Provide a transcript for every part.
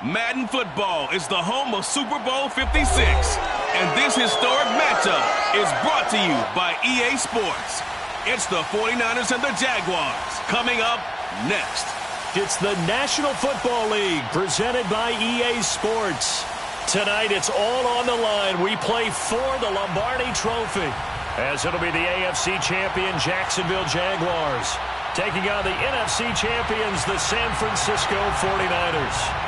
Madden Football is the home of Super Bowl 56, and this historic matchup is brought to you by EA Sports. It's the 49ers and the Jaguars coming up next. It's the National Football League presented by EA Sports. Tonight it's all on the line. We play for the Lombardi Trophy, as it'll be the AFC champion Jacksonville Jaguars taking on the NFC champions, the San Francisco 49ers.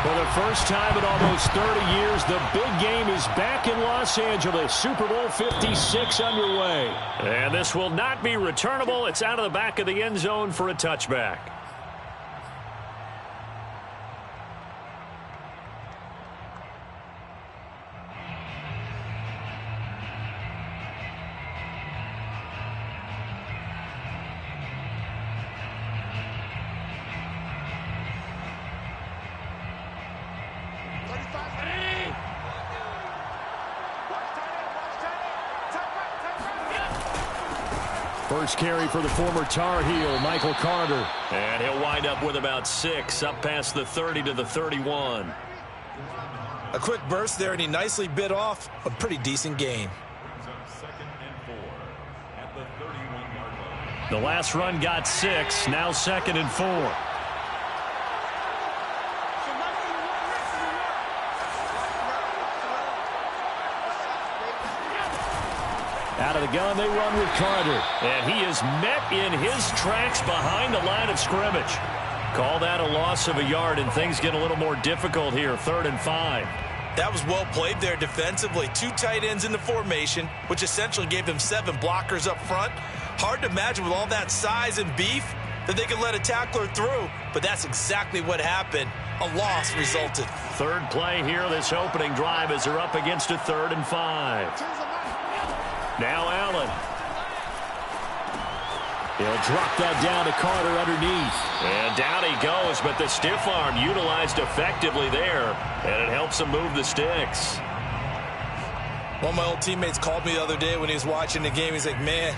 For the first time in almost 30 years, the big game is back in Los Angeles. Super Bowl 56 underway. And this will not be returnable. It's out of the back of the end zone for a touchback. First carry for the former Tar Heel, Michael Carter. And he'll wind up with about 6, up past the 30 to the 31. A quick burst there, and he nicely bit off a pretty decent gain. The last run got 6, now 2nd and 4. Out of the gun, they run with Carter. And he is met in his tracks behind the line of scrimmage. Call that a loss of a yard, and things get a little more difficult here, 3rd and 5. That was well played there defensively. 2 tight ends in the formation, which essentially gave them 7 blockers up front. Hard to imagine with all that size and beef that they could let a tackler through, but that's exactly what happened. A loss resulted. Third play here, this opening drive, as they're up against a 3rd and 5. Now Allen. He'll drop that down to Carter underneath. And down he goes, but the stiff arm utilized effectively there, and it helps him move the sticks. One of my old teammates called me the other day when he was watching the game. He's like, man,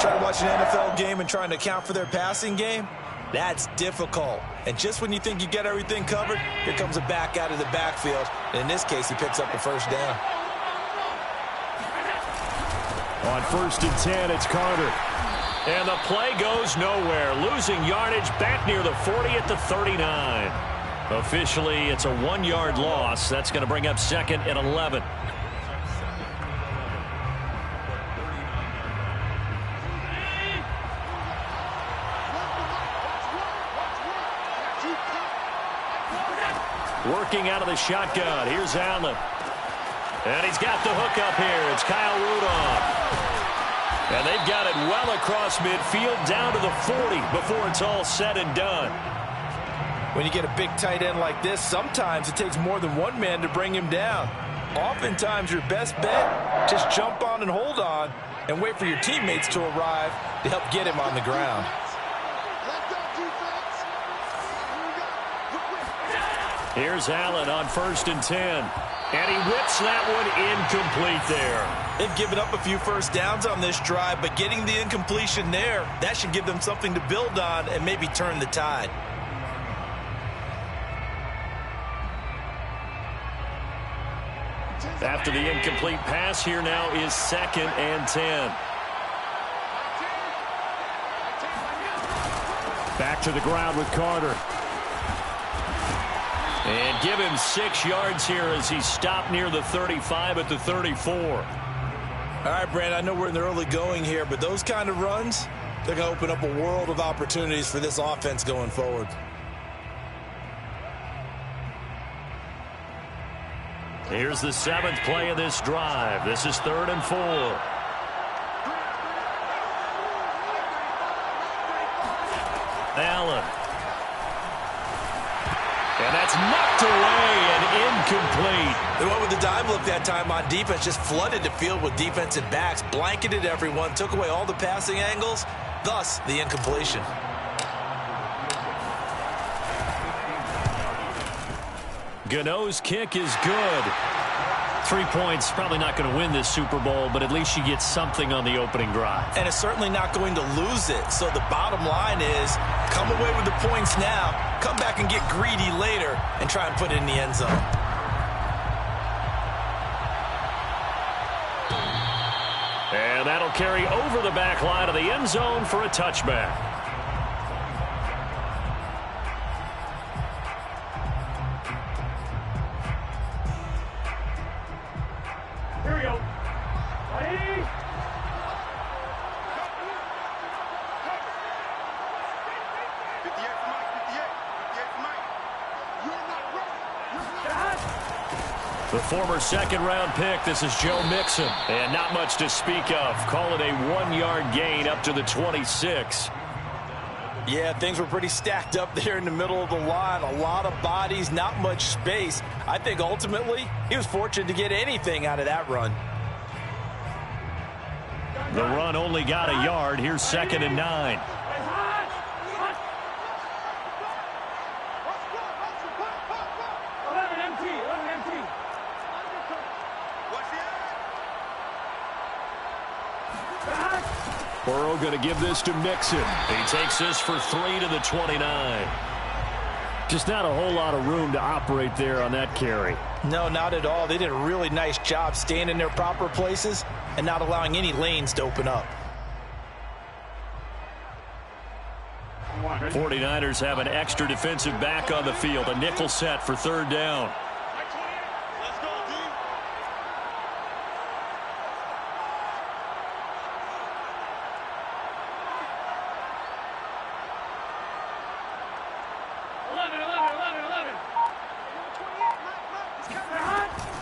trying to watch an NFL game and trying to account for their passing game, that's difficult. And just when you think you get everything covered, here comes a back out of the backfield. And in this case, he picks up the first down. On 1st and 10, it's Carter. And the play goes nowhere. Losing yardage back near the 40 at the 39. Officially, it's a 1-yard loss. That's going to bring up 2nd and 11. Working out of the shotgun. Here's Allen. And he's got the hook up here. It's Kyle Rudolph. And they've got it well across midfield down to the 40 before it's all said and done. When you get a big tight end like this, sometimes it takes more than one man to bring him down. Oftentimes your best bet, just jump on and hold on and wait for your teammates to arrive to help get him on the ground. Here's Allen on 1st and 10. And he whips that one incomplete there. They've given up a few first downs on this drive, but getting the incompletion there, that should give them something to build on and maybe turn the tide. After the incomplete pass, here now is 2nd and 10. Back to the ground with Carter. And give him 6 yards here as he stopped near the 35 at the 34. All right, Brand, I know we're in the early going here, but those kind of runs, they're going to open up a world of opportunities for this offense going forward. Here's the 7th play of this drive. This is 3rd and 4. Allen. And that's knocked away and incomplete. They went with the dime look that time on defense, just flooded the field with defensive backs, blanketed everyone, took away all the passing angles, thus the incompletion. Gano's kick is good. 3 points, probably not going to win this Super Bowl, but at least she gets something on the opening drive. And it's certainly not going to lose it. So the bottom line is, come away with the points now, come back and get greedy later, and try and put it in the end zone. And that'll carry over the back line of the end zone for a touchback. The former second-round pick, this is Joe Mixon. And not much to speak of. Call it a 1-yard gain up to the 26. Yeah, things were pretty stacked up there in the middle of the line. A lot of bodies, not much space. I think ultimately he was fortunate to get anything out of that run. The run only got a yard. Here's 2nd and 9. Burrow going to give this to Mixon. He takes this for 3 to the 29. Just not a whole lot of room to operate there on that carry. No, not at all. They did a really nice job staying in their proper places and not allowing any lanes to open up. 49ers have an extra defensive back on the field. A nickel set for 3rd down.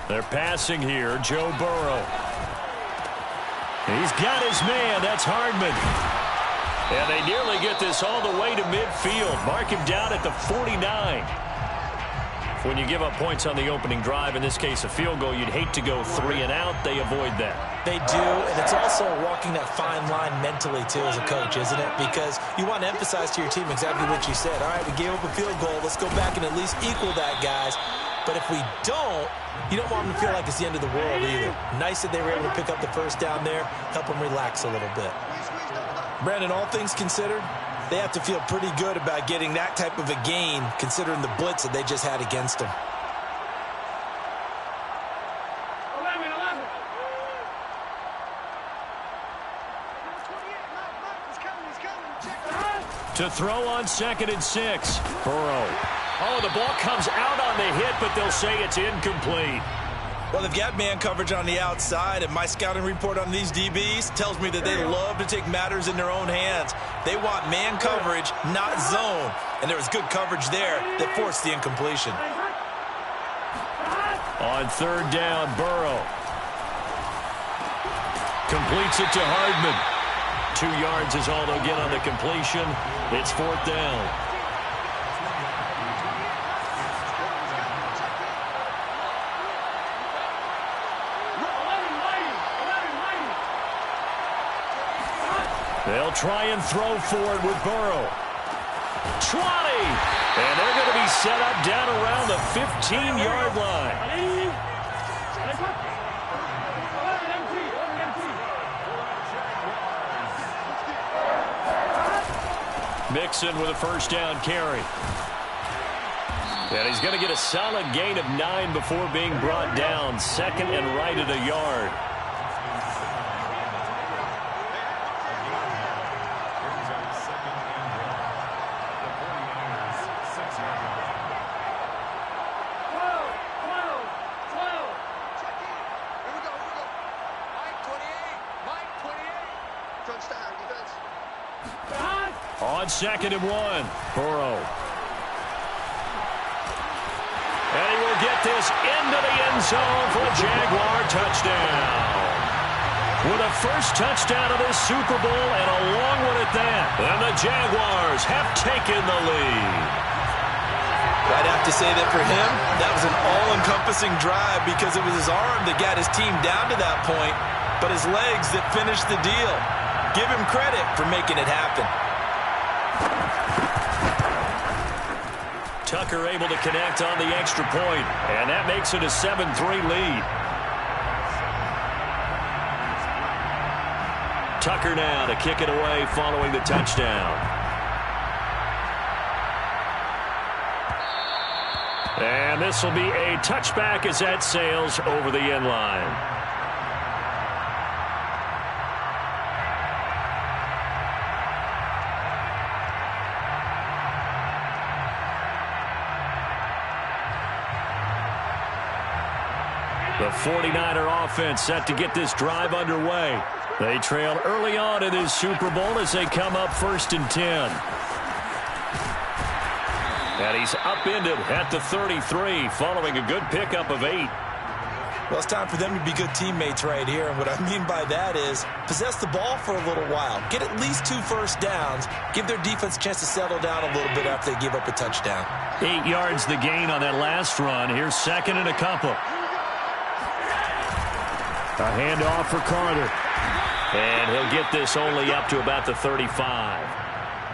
They're passing here. Joe Burrow. He's got his man. That's Hardman. And they nearly get this all the way to midfield. Mark him down at the 49. When you give up points on the opening drive, in this case a field goal, you'd hate to go 3 and out. They avoid that. They do, and it's also walking that fine line mentally, too, as a coach, isn't it? Because you want to emphasize to your team exactly what you said. All right, we gave up a field goal. Let's go back and at least equal that, guys. But if we don't, you don't want them to feel like it's the end of the world either. Nice that they were able to pick up the first down there, help them relax a little bit. Brandon, all things considered, they have to feel pretty good about getting that type of a gain, considering the blitz that they just had against them. To throw on 2nd and 6. Burrow. Oh, the ball comes out on the hit, but they'll say it's incomplete. Well, they've got man coverage on the outside, and my scouting report on these DBs tells me that they love to take matters in their own hands. They want man coverage, not zone. And there was good coverage there that forced the incompletion. On 3rd down, Burrow. Completes it to Hardman. 2 yards is all they'll get on the completion. It's 4th down. They'll try and throw for it with Burrow. 20! And they're going to be set up down around the 15-yard line. Mixon with a 1st down carry. And he's going to get a solid gain of 9 before being brought down. 2nd and right at a yard. On 2nd and 1, Burrow. And he will get this into the end zone for a Jaguar touchdown. With a first touchdown of this Super Bowl and a long one at that. And the Jaguars have taken the lead. I'd have to say that for him, that was an all-encompassing drive because it was his arm that got his team down to that point, but his legs that finished the deal. Give him credit for making it happen. Tucker able to connect on the extra point, and that makes it a 7-3 lead. Tucker now to kick it away following the touchdown. And this will be a touchback as that sails over the end line. The 49er offense set to get this drive underway. They trail early on in this Super Bowl as they come up 1st and 10. And he's upended at the 33 following a good pickup of 8. Well, it's time for them to be good teammates right here. And what I mean by that is possess the ball for a little while. Get at least 2 first downs. Give their defense a chance to settle down a little bit after they give up a touchdown. 8 yards the gain on that last run. Here's 2nd and a couple. A handoff for Carter. And he'll get this only up to about the 35.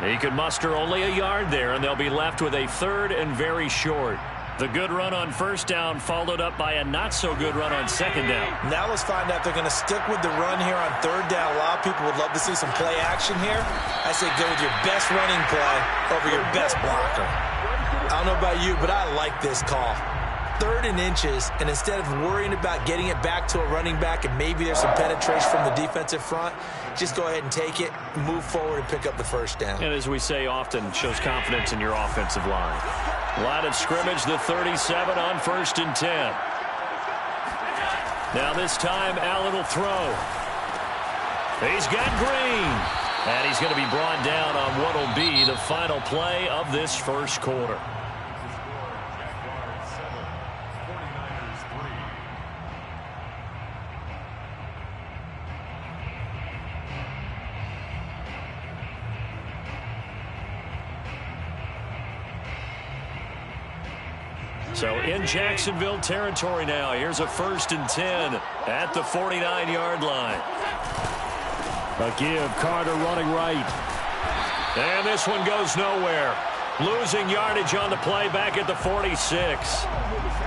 He could muster only a yard there, and they'll be left with a 3rd and very short. The good run on 1st down followed up by a not-so-good run on 2nd down. Now let's find out if they're going to stick with the run here on 3rd down. A lot of people would love to see some play action here. I say go with your best running play over your best blocker. I don't know about you, but I like this call. 3rd and inches, and instead of worrying about getting it back to a running back and maybe there's some penetration from the defensive front, just go ahead and take it, move forward, and pick up the 1st down. And as we say often, shows confidence in your offensive line. Line of scrimmage, the 37 on 1st and 10. Now this time, Allen will throw. He's got Green. And he's going to be brought down on what will be the final play of this 1st quarter. So in Jacksonville territory now. Here's a 1st and 10 at the 49-yard line. A give, Carter running right. And this one goes nowhere. Losing yardage on the play back at the 46.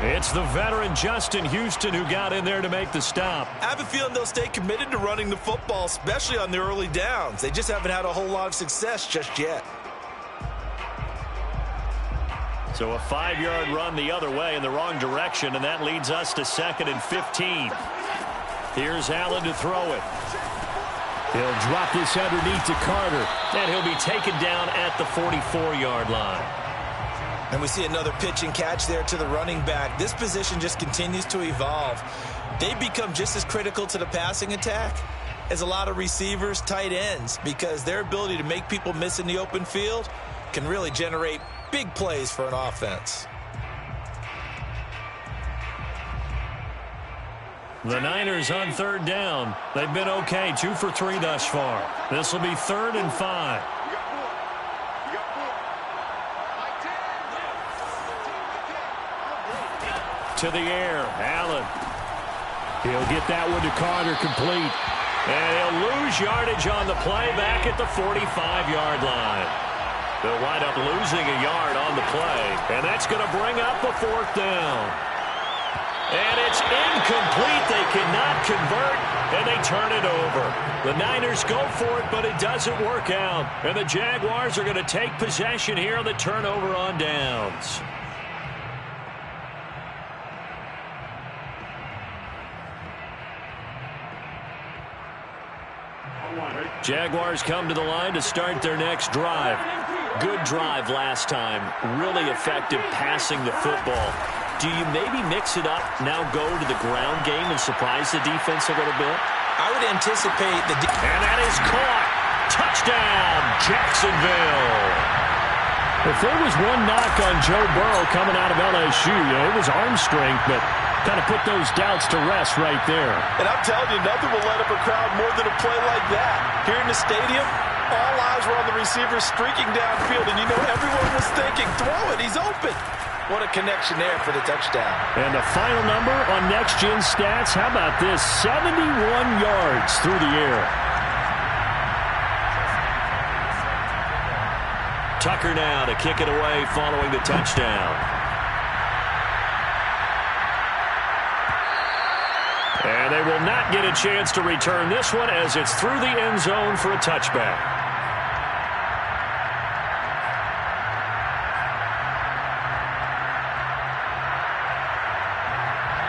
It's the veteran Justin Houston who got in there to make the stop. I have a feeling they'll stay committed to running the football, especially on the early downs. They just haven't had a whole lot of success just yet. So a 5-yard run the other way in the wrong direction, and that leads us to 2nd and 15. Here's Allen to throw it. He'll drop this underneath to Carter, and he'll be taken down at the 44-yard line. And we see another pitch and catch there to the running back. This position just continues to evolve. They become just as critical to the passing attack as a lot of receivers, tight ends, because their ability to make people miss in the open field can really generate big plays for an offense. The Niners on 3rd down. They've been okay, 2 for 3 thus far. This will be 3rd and 5. To the air, Allen. He'll get that one to Carter, complete. And he'll lose yardage on the play back at the 45-yard line. They'll wind up losing a yard on the play, and that's going to bring up a 4th down. And it's incomplete. They cannot convert, and they turn it over. The Niners go for it, but it doesn't work out. And the Jaguars are going to take possession here on the turnover on downs. Jaguars come to the line to start their next drive. Good drive last time. Really effective passing the football. Do you maybe mix it up, now go to the ground game and surprise the defense a little bit? I would anticipate the... And that is caught. Touchdown, Jacksonville. If there was one knock on Joe Burrow coming out of LSU, it was arm strength, but kind of put those doubts to rest right there. And I'm telling you, nothing will let up a crowd more than a play like that. Here in the stadium, all eyes were on the receiver streaking downfield, and you know everyone was thinking, throw it, he's open. What a connection there for the touchdown. And the final number on Next Gen Stats, how about this? 71 yards through the air. Tucker now to kick it away following the touchdown. And they will not get a chance to return this one as it's through the end zone for a touchback.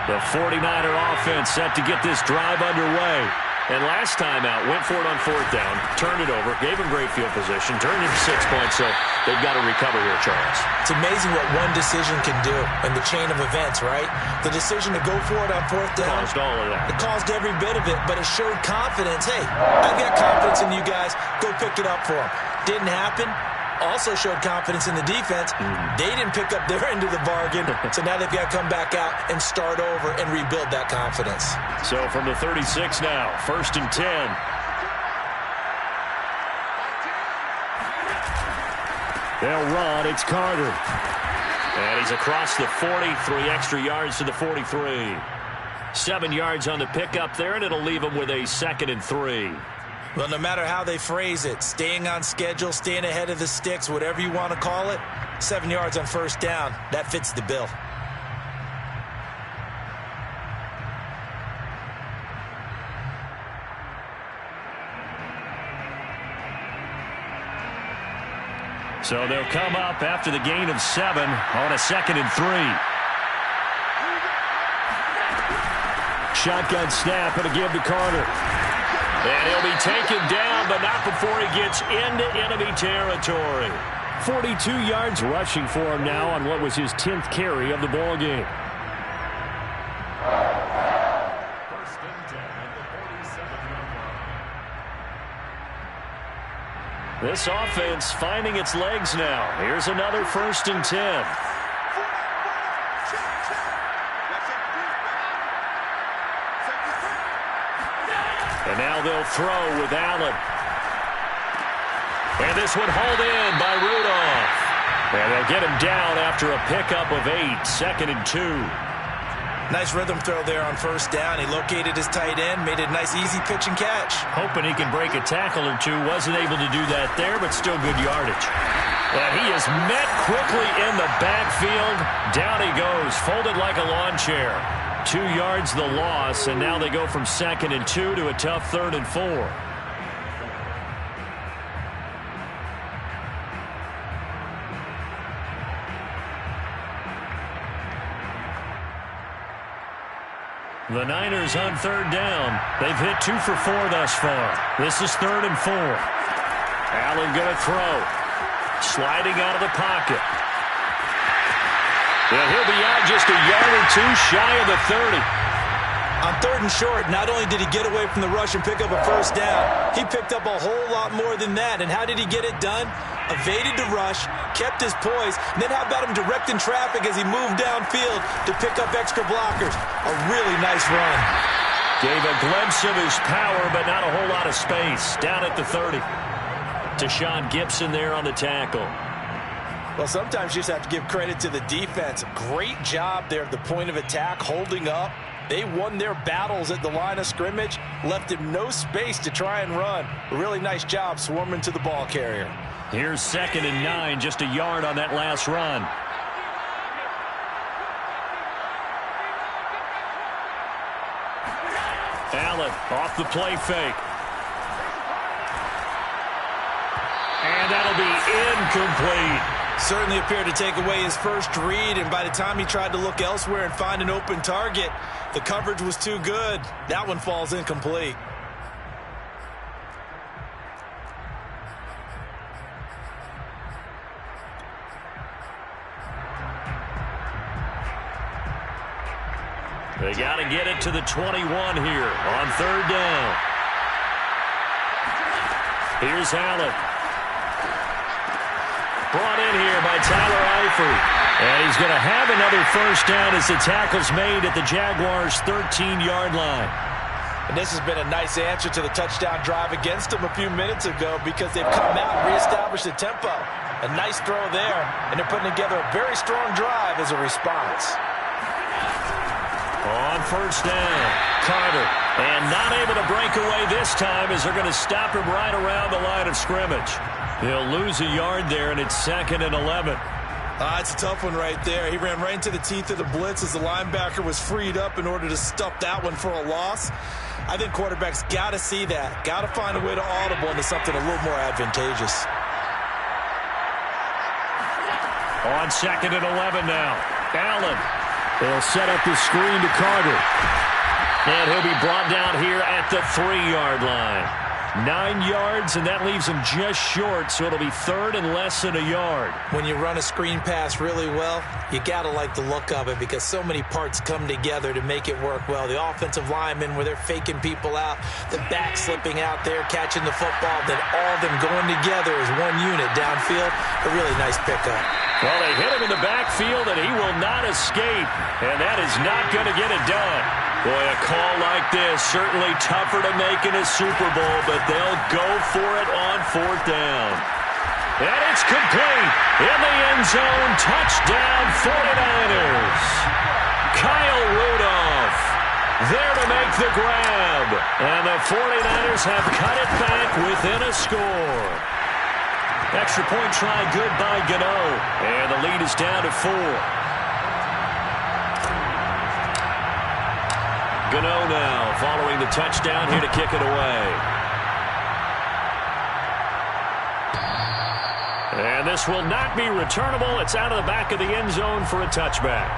The 49er offense set to get this drive underway. And last time out, went for it on fourth down, turned it over, gave them great field position, turned it to 6 points, so they've got to recover here, Charles. It's amazing what one decision can do in the chain of events, right? The decision to go for it on fourth down. Caused all of that. It caused every bit of it, but it showed confidence. Hey, I've got confidence in you guys. Go pick it up for them. Didn't happen. Also showed confidence in the defense. They didn't pick up their end of the bargain, so now they've got to come back out and start over and rebuild that confidence. So from the 36 now, 1st and 10. They'll run. It's Carter. And he's across the 40, 3 extra yards to the 43. 7 yards on the pickup there, and it'll leave him with a 2nd and 3. Well, no matter how they phrase it, staying on schedule, staying ahead of the sticks, whatever you want to call it, 7 yards on first down, that fits the bill. So they'll come up after the gain of 7 on a 2nd and 3. Shotgun snap and a give to Carter. And he'll be taken down, but not before he gets into enemy territory. 42 yards rushing for him now on what was his 10th carry of the ball game. First and 10 at the 47-yard line. This offense finding its legs now. Here's another 1st and 10. And now they'll throw with Allen. And this one hauled in by Rudolph. And they'll get him down after a pickup of 8, 2nd and 2. Nice rhythm throw there on first down. He located his tight end, made a nice easy pitch and catch. Hoping he can break a tackle or two. Wasn't able to do that there, but still good yardage. And he is met quickly in the backfield. Down he goes, folded like a lawn chair. 2 yards the loss, and now they go from 2nd and 2 to a tough 3rd and 4. The Niners on 3rd down. They've hit 2 for 4 thus far. This is 3rd and 4. Allen going to throw. Sliding out of the pocket. And he'll be out just a yard or 2 shy of the 30. On 3rd and short, not only did he get away from the rush and pick up a first down, he picked up a whole lot more than that. And how did he get it done? Evaded the rush, kept his poise, and then how about him directing traffic as he moved downfield to pick up extra blockers? A really nice run. Gave a glimpse of his power, but not a whole lot of space. Down at the 30. Deshaun Gibson there on the tackle. Well, sometimes you just have to give credit to the defense. Great job there at the point of attack, holding up. They won their battles at the line of scrimmage, left him no space to try and run. A really nice job swarming to the ball carrier. Here's 2nd and 9, just a yard on that last run. Allen off the play fake. And that'll be incomplete. Certainly appeared to take away his first read, and by the time he tried to look elsewhere and find an open target, the coverage was too good. That one falls incomplete. They got to get it to the 21 here on 3rd down. Here's Allen. Brought in here by Tyler Eifert. And he's going to have another first down as the tackle's made at the Jaguars' 13-yard line. And this has been a nice answer to the touchdown drive against them a few minutes ago because they've come out and reestablished the tempo. A nice throw there, and they're putting together a very strong drive as a response. On first down, Carter. And not able to break away this time as they're going to stop him right around the line of scrimmage. He'll lose a yard there, and it's 2nd and 11. It's a tough one right there. He ran right into the teeth of the blitz as the linebacker was freed up in order to stuff that one for a loss. I think quarterbacks got to see that. Got to find a way to audible into something a little more advantageous. On 2nd and 11 now. Allen. They'll set up the screen to Carter. And he'll be brought down here at the 3-yard line. 9 yards, and that leaves him just short, so it'll be 3rd and less than a yard. When you run a screen pass really well, you got to like the look of it because so many parts come together to make it work well. The offensive linemen, where they're faking people out, the back slipping out there, catching the football, then all of them going together as one unit downfield. A really nice pickup. Well, they hit him in the backfield, and he will not escape, and that is not going to get it done. Boy, a call like this, certainly tougher to make in a Super Bowl, but they'll go for it on 4th down. And it's complete. In the end zone, touchdown 49ers. Kyle Rudolph there to make the grab. And the 49ers have cut it back within a score. Extra point try good by Gano. And the lead is down to 4. Gano now following the touchdown here to kick it away. And this will not be returnable. It's out of the back of the end zone for a touchback.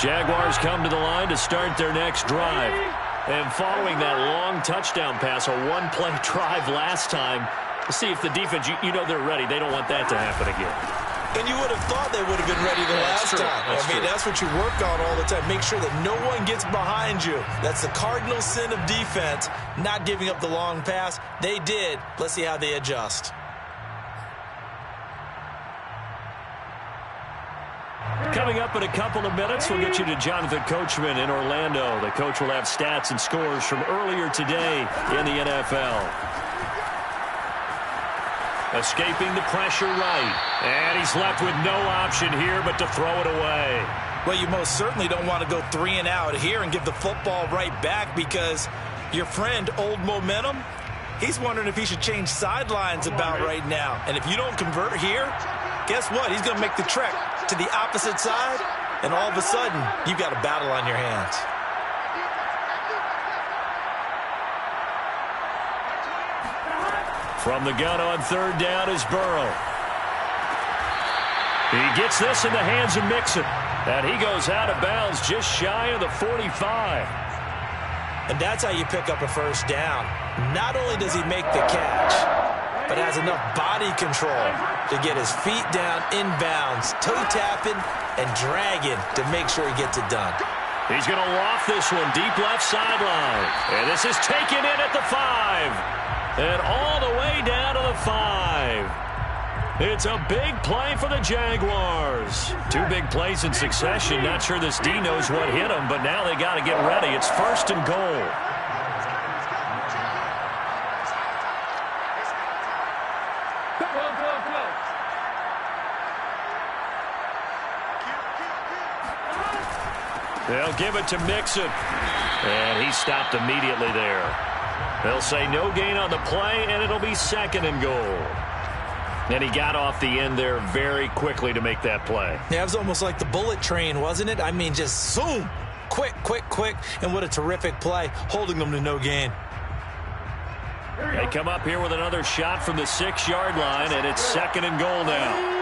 Jaguars come to the line to start their next drive. And following that long touchdown pass, a one-play drive last time, to see if the defense, you know they're ready. They don't want that to happen again. And you would have thought they would have been ready the last time. That's what you work on all the time. Make sure that no one gets behind you. That's the cardinal sin of defense, not giving up the long pass. They did. Let's see how they adjust. Coming up in a couple of minutes, we'll get you to Jonathan Coachman in Orlando. The coach will have stats and scores from earlier today in the NFL. Escaping the pressure right. And he's left with no option here but to throw it away. Well, you most certainly don't want to go 3 and out here and give the football right back because your friend, Old Momentum, he's wondering if he should change sidelines about right now. And if you don't convert here, guess what? He's going to make the trek to the opposite side, and all of a sudden, you've got a battle on your hands. From the gun on 3rd down is Burrow. He gets this in the hands of Mixon, and he goes out of bounds just shy of the 45. And that's how you pick up a first down. Not only does he make the catch, but has enough body control to get his feet down inbounds, toe-tapping and dragging to make sure he gets it done. He's going to loft this one deep left sideline. And this is taken in at the 5. And all the way down to the 5. It's a big play for the Jaguars. 2 big plays in succession. Not sure this D knows what hit him, but now they got to get ready. It's 1st and goal. They'll give it to Mixon. And he stopped immediately there. They'll say no gain on the play, and it'll be 2nd and goal. And he got off the end there very quickly to make that play. Yeah, it was almost like the bullet train, wasn't it? I mean, just zoom. Quick, quick, quick. And what a terrific play, holding them to no gain. They come up here with another shot from the 6-yard line, and it's 2nd and goal now.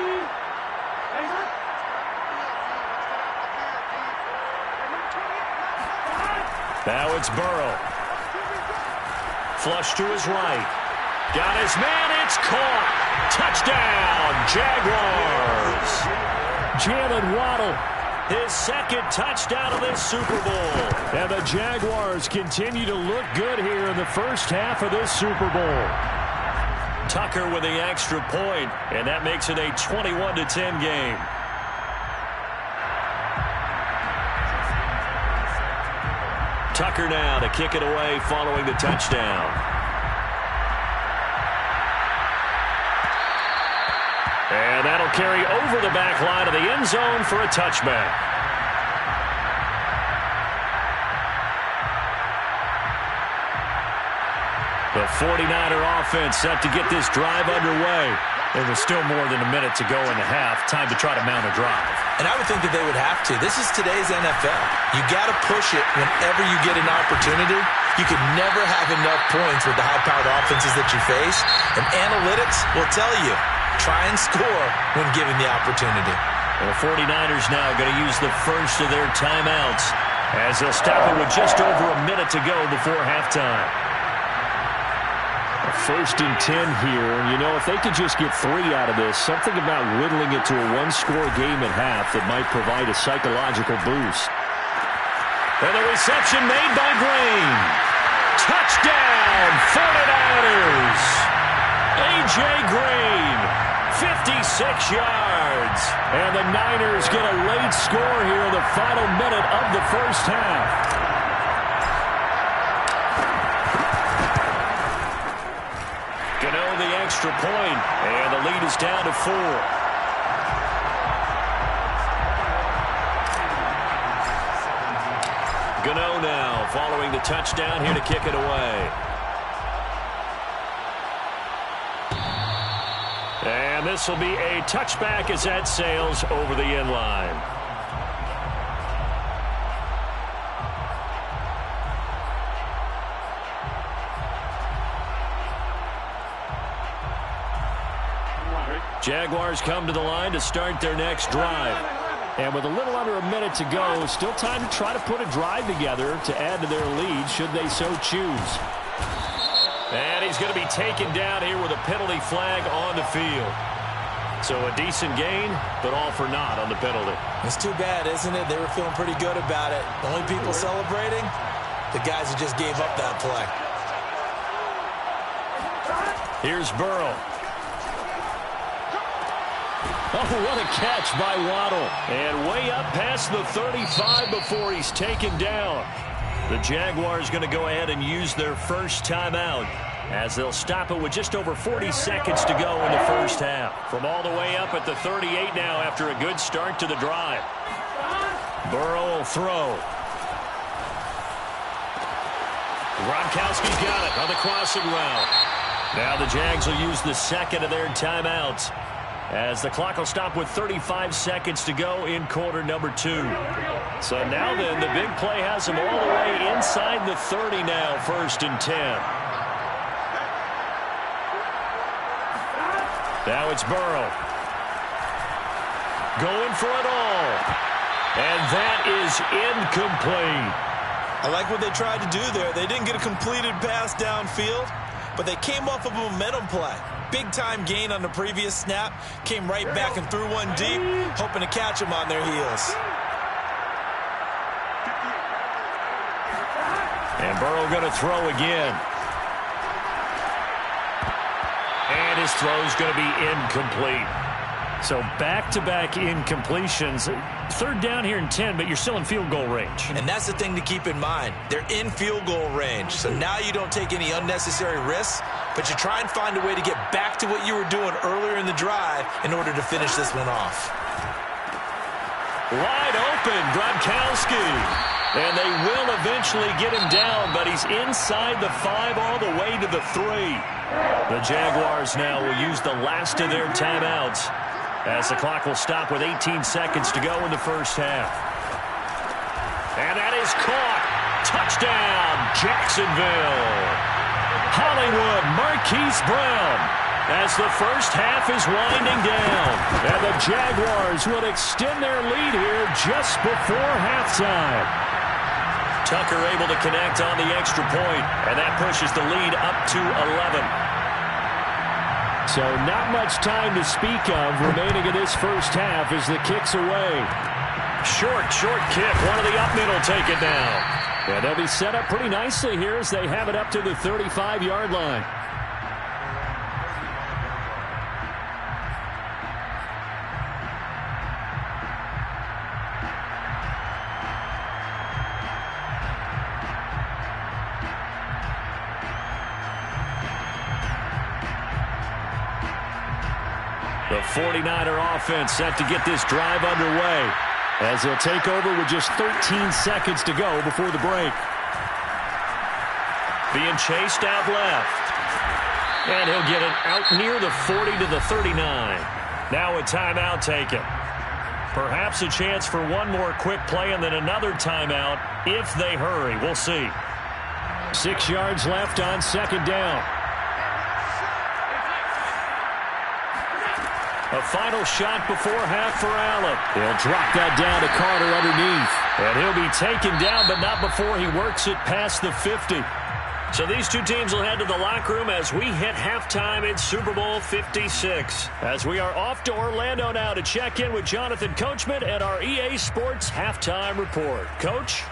Now it's Burrow. Flush to his right. Got his man. It's caught. Touchdown, Jaguars. Jalen Waddle, his 2nd touchdown of this Super Bowl. And the Jaguars continue to look good here in the first half of this Super Bowl. Tucker with the extra point, and that makes it a 21-10 game. Tucker now to kick it away following the touchdown. And that'll carry over the back line of the end zone for a touchback. The 49er offense set to get this drive underway. There was still more than a minute to go in the half. Time to try to mount a drive. And I would think that they would have to. This is today's NFL. You got to push it whenever you get an opportunity. You can never have enough points with the high-powered offenses that you face. And analytics will tell you, try and score when given the opportunity. The 49ers now going to use the first of their timeouts as they'll stop it with just over a minute to go before halftime. 1st and 10 here, and you know, if they could just get 3 out of this, something about whittling it to a one-score game at half that might provide a psychological boost. And the reception made by Green. Touchdown, 49ers! A.J. Green, 56 yards. And the Niners get a late score here in the final minute of the first half. Extra point, and the lead is down to 4. Gano now following the touchdown here to kick it away. And this will be a touchback as that sails over the end line. Jaguars come to the line to start their next drive. And with a little under a minute to go, still time to try to put a drive together to add to their lead should they so choose. And he's going to be taken down here with a penalty flag on the field. So a decent gain, but all for naught on the penalty. It's too bad, isn't it? They were feeling pretty good about it. The only people celebrating, the guys who just gave up that play. Here's Burrow. Oh, what a catch by Waddle. And way up past the 35 before he's taken down. The Jaguars going to go ahead and use their first timeout as they'll stop it with just over 40 seconds to go in the first half. From all the way up at the 38 now after a good start to the drive. Burrow will throw. Gronkowski's got it on the crossing route. Now the Jags will use the second of their timeouts as the clock will stop with 35 seconds to go in quarter number 2. So now then, the big play has them all the way inside the 30 now, 1st and 10. Now it's Burrow. Going for it all. And that is incomplete. I like what they tried to do there. They didn't get a completed pass downfield, but they came off of a momentum play. Big-time gain on the previous snap. Came right back and threw one deep, hoping to catch them on their heels. And Burrow going to throw again. And his throw's going to be incomplete. So back-to-back incompletions. 3rd down here in 10, but you're still in field goal range. And that's the thing to keep in mind. They're in field goal range. So now you don't take any unnecessary risks, but you try and find a way to get back to what you were doing earlier in the drive in order to finish this one off. Wide open, Gronkowski. And they will eventually get him down, but he's inside the 5 all the way to the 3. The Jaguars now will use the last of their timeouts as the clock will stop with 18 seconds to go in the first half. And that is caught. Touchdown, Jacksonville. Hollywood, Marquise Brown, as the first half is winding down. And the Jaguars will extend their lead here just before halftime. Tucker able to connect on the extra point, and that pushes the lead up to 11. So not much time to speak of remaining in this first half as the kick's away. Short kick. One of the up mid will take it down. And they'll be set up pretty nicely here as they have it up to the 35-yard line. The 49er offense set to get this drive underway as they'll take over with just 13 seconds to go before the break. Being chased out left. And he'll get it out near the 40 to the 39. Now a timeout taken. Perhaps a chance for one more quick play and then another timeout if they hurry. We'll see. 6 yards left on second down. A final shot before half for Allen. He'll drop that down to Carter underneath. And he'll be taken down, but not before he works it past the 50. So these two teams will head to the locker room as we hit halftime in Super Bowl 56. As we are off to Orlando now to check in with Jonathan Coachman and our EA Sports Halftime Report. Coach?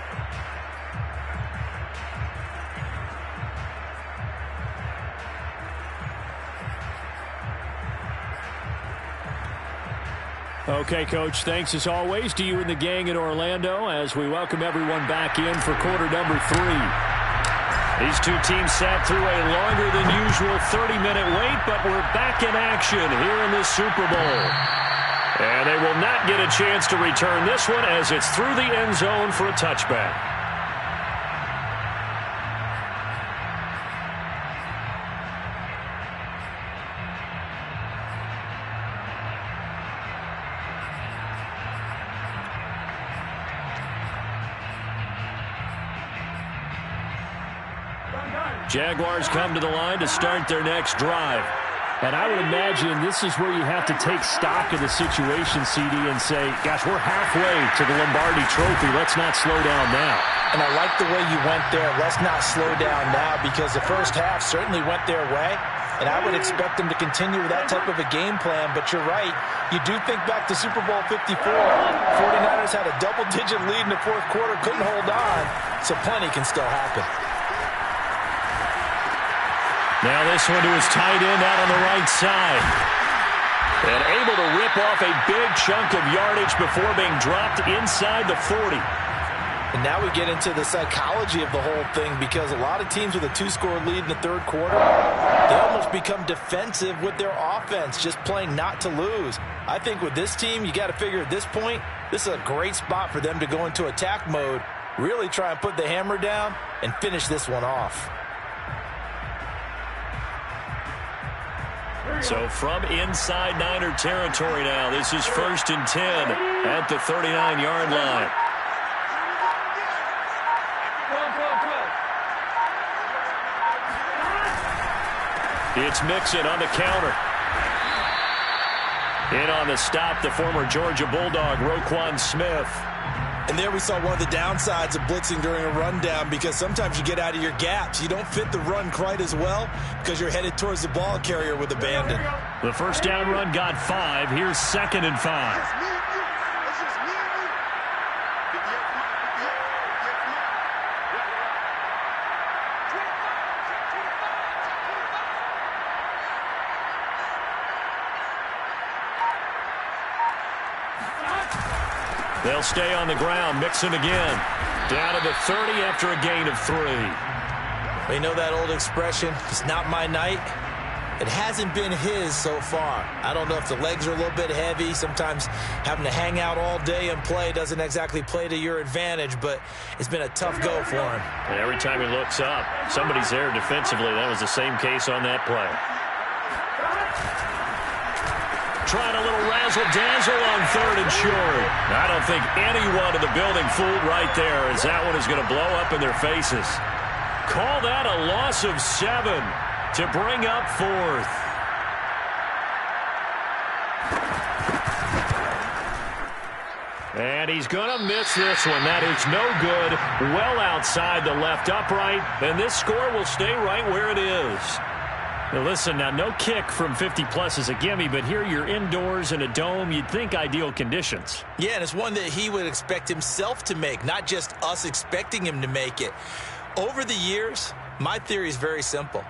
Okay, Coach, thanks as always to you and the gang in Orlando as we welcome everyone back in for quarter number 3. These two teams sat through a longer than usual 30-minute wait, but we're back in action here in the Super Bowl. And they will not get a chance to return this one as it's through the end zone for a touchback. Jaguars come to the line to start their next drive. And I would imagine this is where you have to take stock of the situation, CD, and say, gosh, we're halfway to the Lombardi Trophy. Let's not slow down now. And I like the way you went there. Let's not slow down now because the first half certainly went their way. And I would expect them to continue with that type of a game plan. But you're right. You do think back to Super Bowl 54. 49ers had a double-digit lead in the fourth quarter, couldn't hold on. So plenty can still happen. Now this one to his tight end out on the right side. And able to rip off a big chunk of yardage before being dropped inside the 40. And now we get into the psychology of the whole thing because a lot of teams with a 2-score lead in the third quarter, they almost become defensive with their offense, just playing not to lose. I think with this team, you got to figure at this point, this is a great spot for them to go into attack mode, really try and put the hammer down and finish this one off. So from inside Niner territory now, this is 1st and 10 at the 39-yard line. It's Mixon on the counter. In on the stop, the former Georgia Bulldog, Roquan Smith. And there we saw one of the downsides of blitzing during a rundown because sometimes you get out of your gaps. You don't fit the run quite as well because you're headed towards the ball carrier with abandon. The first down run got 5. Here's 2nd and 5. They'll stay on the ground. Mixon again. Down to the 30 after a gain of 3. We know that old expression, it's not my night. It hasn't been his so far. I don't know if the legs are a little bit heavy. Sometimes having to hang out all day and play doesn't exactly play to your advantage, but it's been a tough go for him. And every time he looks up, somebody's there defensively. That was the same case on that play. Trying a little razzle-dazzle on 3rd and short. I don't think anyone in the building fooled right there as that one is going to blow up in their faces. Call that a loss of 7 to bring up 4th. And he's going to miss this one. That is no good. Well outside the left upright. And this score will stay right where it is. Now listen, now no kick from 50-plus is a gimme, but here you're indoors in a dome. You'd think ideal conditions. Yeah, and it's one that he would expect himself to make, not just us expecting him to make it. Over the years, my theory is very simple.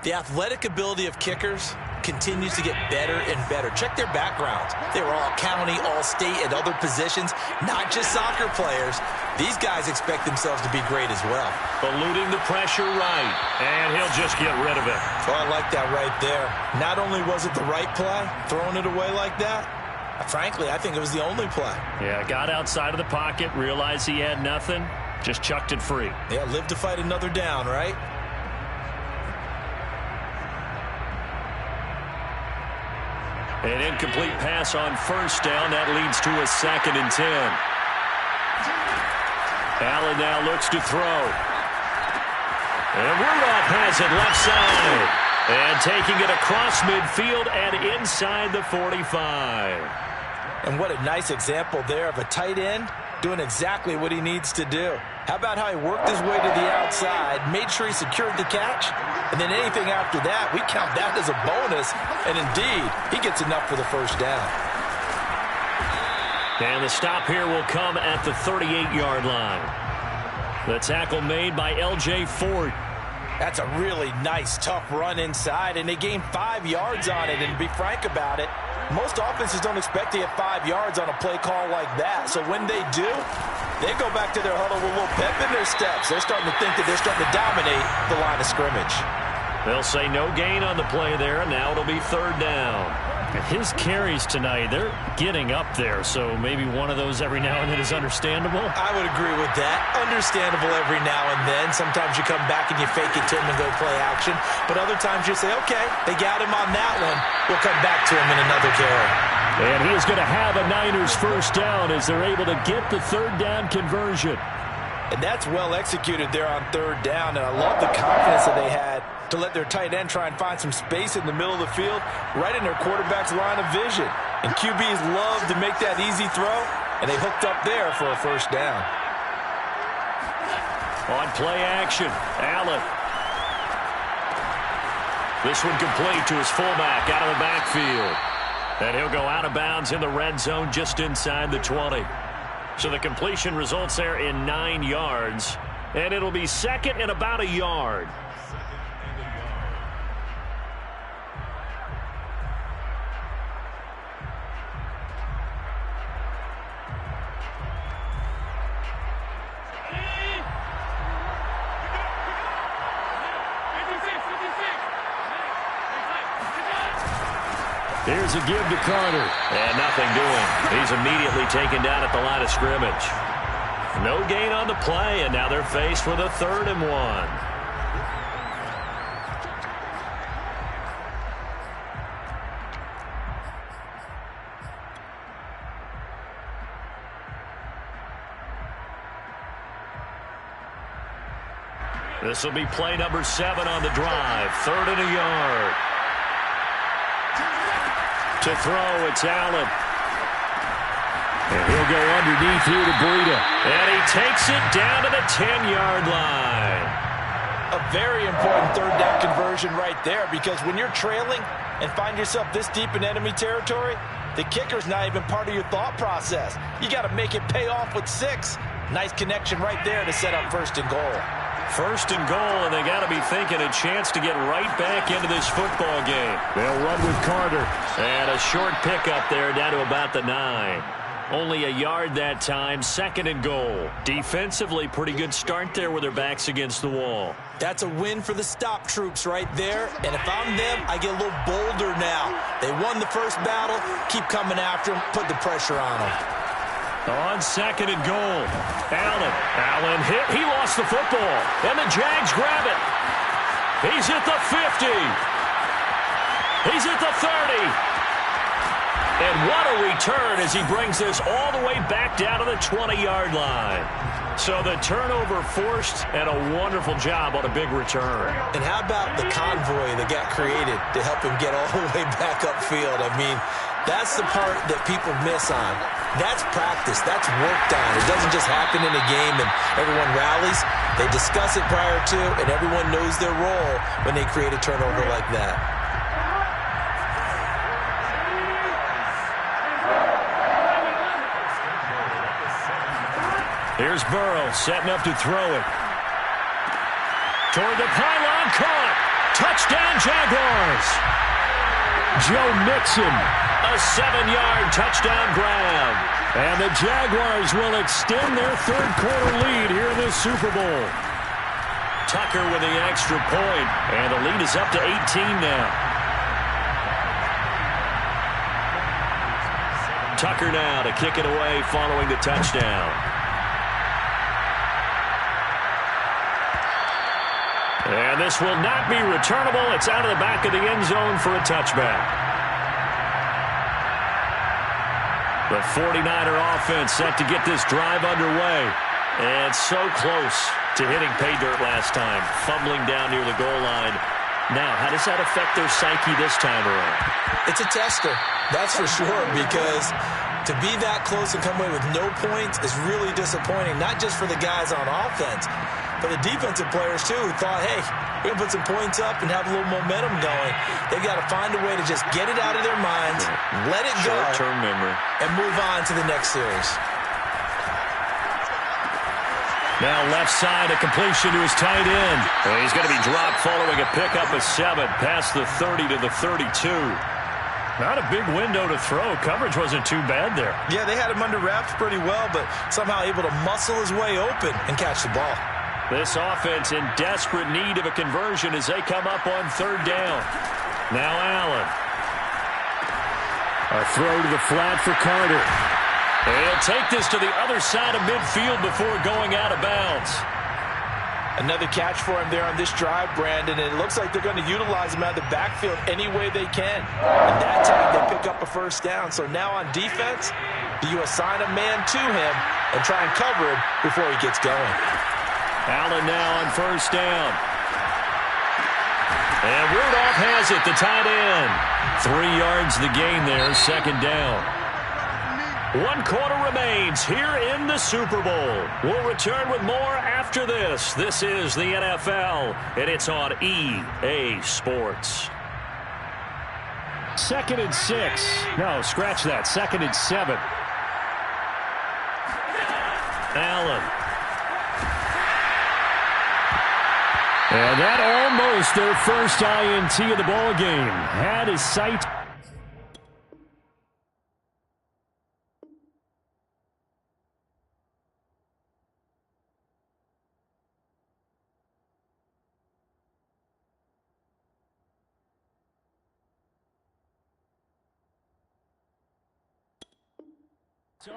The athletic ability of kickers continues to get better and better. Check their backgrounds. They were all county, all state, at other positions, not just soccer players. these guys expect themselves to be great as well. Eluding the pressure right, and he'll just get rid of it. Oh, I like that right there. Not only was it the right play, throwing it away like that, frankly, I think it was the only play. Yeah, got outside of the pocket, realized he had nothing, just chucked it free. Yeah, live to fight another down, right? An incomplete pass on first down. That leads to a 2nd and 10. Allen now looks to throw. And Rudolph has it left side. And taking it across midfield and inside the 45. And what a nice example there of a tight end doing exactly what he needs to do. How about how he worked his way to the outside, made sure he secured the catch, and then anything after that, we count that as a bonus. And indeed, he gets enough for the first down. And the stop here will come at the 38-yard line. The tackle made by L.J. Ford. That's a really nice, tough run inside, and they gained 5 yards on it. And to be frank about it, most offenses don't expect to get 5 yards on a play call like that. So when they do, they go back to their huddle with a little pep in their steps. They're starting to think that they're starting to dominate the line of scrimmage. They'll say no gain on the play there, and now it'll be 3rd down. His carries tonight, they're getting up there, so maybe one of those every now and then is understandable. I would agree with that. Understandable every now and then. Sometimes you come back and you fake it to him and go play action. But other times you say, okay, they got him on that one. We'll come back to him in another carry. And he is going to have a Niners first down as they're able to get the 3rd down conversion. And that's well executed there on 3rd down. And I love the confidence that they had to let their tight end try and find some space in the middle of the field, right in their quarterback's line of vision. And QBs love to make that easy throw, and they hooked up there for a first down. On play action, Allen. This one complete to his fullback out of the backfield. And he'll go out of bounds in the red zone just inside the 20. So the completion results there in 9 yards. And it'll be 2nd and about a yard. Here's a give to Carter. And nothing doing. He's immediately taken down at the line of scrimmage. No gain on the play, and now they're faced with a 3rd and 1. This will be play number 7 on the drive. 3rd and a yard. To throw, it's Allen. And he'll go underneath here to Breida. And he takes it down to the 10-yard line. A very important 3rd down conversion right there, because when you're trailing and find yourself this deep in enemy territory, the kicker's not even part of your thought process. You got to make it pay off with 6. Nice connection right there to set up 1st and goal. 1st and goal, and they got to be thinking a chance to get right back into this football game. They'll run with Carter. And a short pickup there down to about the 9. Only a yard that time, 2nd and goal. Defensively, pretty good start there with their backs against the wall. That's a win for the stop troops right there. And if I'm them, I get a little bolder now. They won the first battle. Keep coming after them. Put the pressure on them. On 2nd and goal. Allen hit. He lost the football. And the Jags grab it. He's at the 50. He's at the 30. And what a return as he brings this all the way back down to the 20-yard line. So the turnover forced, and a wonderful job on a big return. And how about the convoy that got created to help him get all the way back upfield? I mean, that's the part that people miss on. That's practice. That's worked on. It doesn't just happen in a game and everyone rallies. They discuss it prior to, and everyone knows their role when they create a turnover like that. Here's Burrow setting up to throw it. Toward the pylon, caught. Touchdown, Jaguars. Joe Mixon. A 7-yard touchdown grab. And the Jaguars will extend their third quarter lead here in this Super Bowl. Tucker with the extra point, and the lead is up to 18 now. Tucker now to kick it away following the touchdown. And this will not be returnable. It's out of the back of the end zone for a touchback. The 49er offense set to get this drive underway. And so close to hitting pay dirt last time, fumbling down near the goal line. Now, how does that affect their psyche this time around? It's a tester, that's for sure, because to be that close and come away with no points is really disappointing, not just for the guys on offense, but the defensive players, too, who thought, hey, we're going to put some points up and have a little momentum going. They've got to find a way to just get it out of their minds, let it go, short-term memory, and move on to the next series. Now left side, a completion to his tight end. And he's going to be dropped following a pickup of 7 past the 30 to the 32. Not a big window to throw. Coverage wasn't too bad there. Yeah, they had him under wraps pretty well, but somehow able to muscle his way open and catch the ball. This offense in desperate need of a conversion as they come up on third down. Now Allen. A throw to the flat for Carter. He'll take this to the other side of midfield before going out of bounds. Another catch for him there on this drive, Brandon, and it looks like they're going to utilize him out of the backfield any way they can. And that time they pick up a first down. So now on defense, do you assign a man to him and try and cover him before he gets going? Allen now on first down. And Rudolph has it, the tight end. 3 yards the gain there, second down. 1 quarter remains here in the Super Bowl. We'll return with more after this. This is the NFL, and it's on EA Sports. 2nd and 6. No, scratch that. 2nd and 7. Allen. And that almost their first INT of the ball game. Had his sight.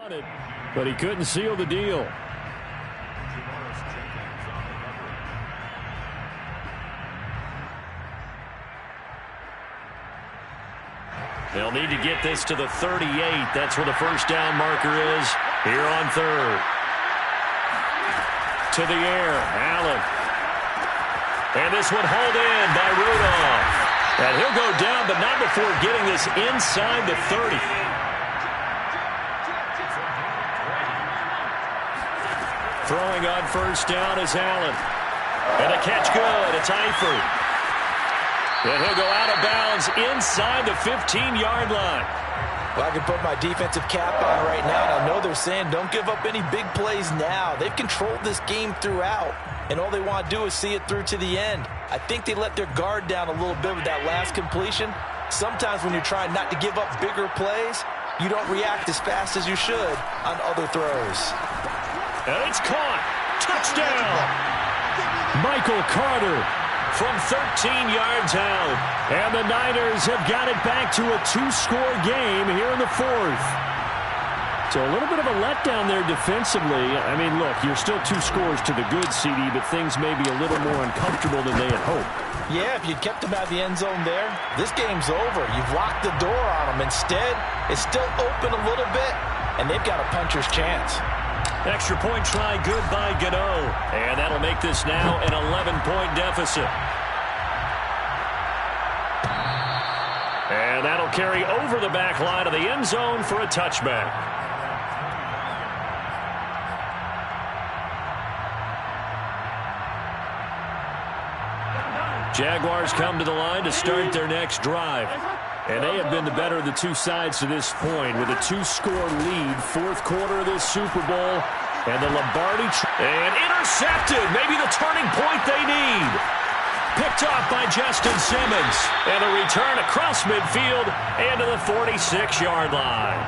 On it, but he couldn't seal the deal. They'll need to get this to the 38. That's where the first down marker is here on third. To the air, Allen. And this one hauled in by Rudolph. And he'll go down, but not before getting this inside the 30. Throwing on first down is Allen. And a catch good. It's Eifert. And he'll go out of bounds inside the 15-yard line. Well, I can put my defensive cap on right now, and I know they're saying don't give up any big plays now. They've controlled this game throughout, and all they want to do is see it through to the end. I think they let their guard down a little bit with that last completion. Sometimes when you're trying not to give up bigger plays, you don't react as fast as you should on other throws. And it's caught. Touchdown. Michael Carter from 13 yards out. And the Niners have got it back to a 2-score game here in the 4th. So a little bit of a letdown there defensively. I mean, look, you're still 2 scores to the good, CD, but things may be a little more uncomfortable than they had hoped. Yeah, if you'd kept them out of the end zone there, this game's over. You've locked the door on them. Instead, it's still open a little bit, and they've got a puncher's chance. Extra point try good by Gano. And that'll make this now an 11-point deficit. And that'll carry over the back line of the end zone for a touchback. Jaguars come to the line to start their next drive. And they have been the better of the 2 sides to this point with a 2-score lead, 4th quarter of this Super Bowl. And the Lombardi and intercepted, maybe the turning point they need. Picked off by Justin Simmons. And a return across midfield and to the 46-yard line.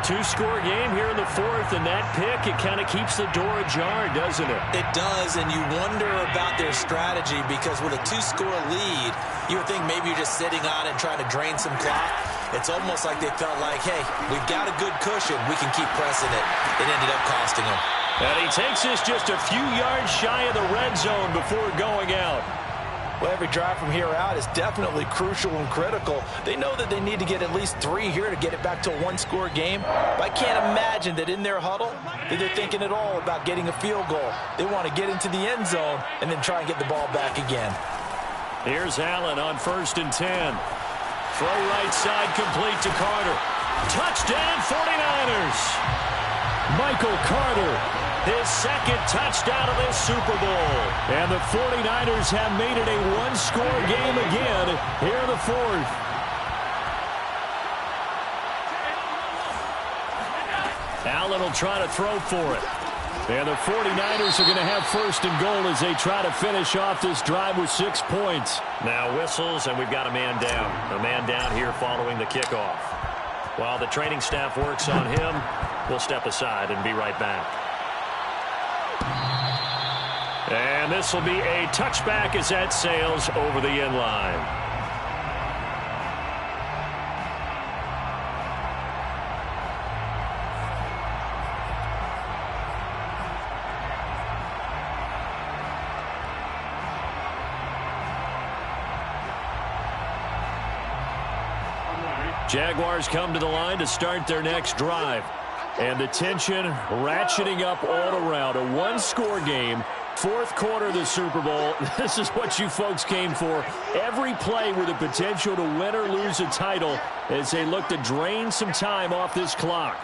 Two-score game here in the fourth, and that pick, it kind of keeps the door ajar, doesn't it? It does, and you wonder about their strategy because with a two-score lead, you would think maybe you're just sitting on it and trying to drain some clock. It's almost like they felt like, hey, we've got a good cushion. We can keep pressing it. It ended up costing them. And he takes this just a few yards shy of the red zone before going out. Well, every drive from here out is definitely crucial and critical. They know that they need to get at least 3 here to get it back to a one-score game. But I can't imagine that in their huddle that they're thinking at all about getting a field goal. They want to get into the end zone and then try and get the ball back again. Here's Allen on 1st and 10. Throw right side complete to Carter. Touchdown 49ers. Michael Carter. His second touchdown of this Super Bowl. And the 49ers have made it a one-score game again here in the fourth. Allen will try to throw for it. And the 49ers are going to have 1st and goal as they try to finish off this drive with 6 points. Now whistles, and we've got a man down. A man down here following the kickoff. While the training staff works on him, we'll step aside and be right back. And this will be a touchback as that sails over the end line. Jaguars come to the line to start their next drive. And the tension ratcheting up all around. A one-score game. 4th quarter of the Super Bowl. This is what you folks came for. Every play with the potential to win or lose a title as they look to drain some time off this clock.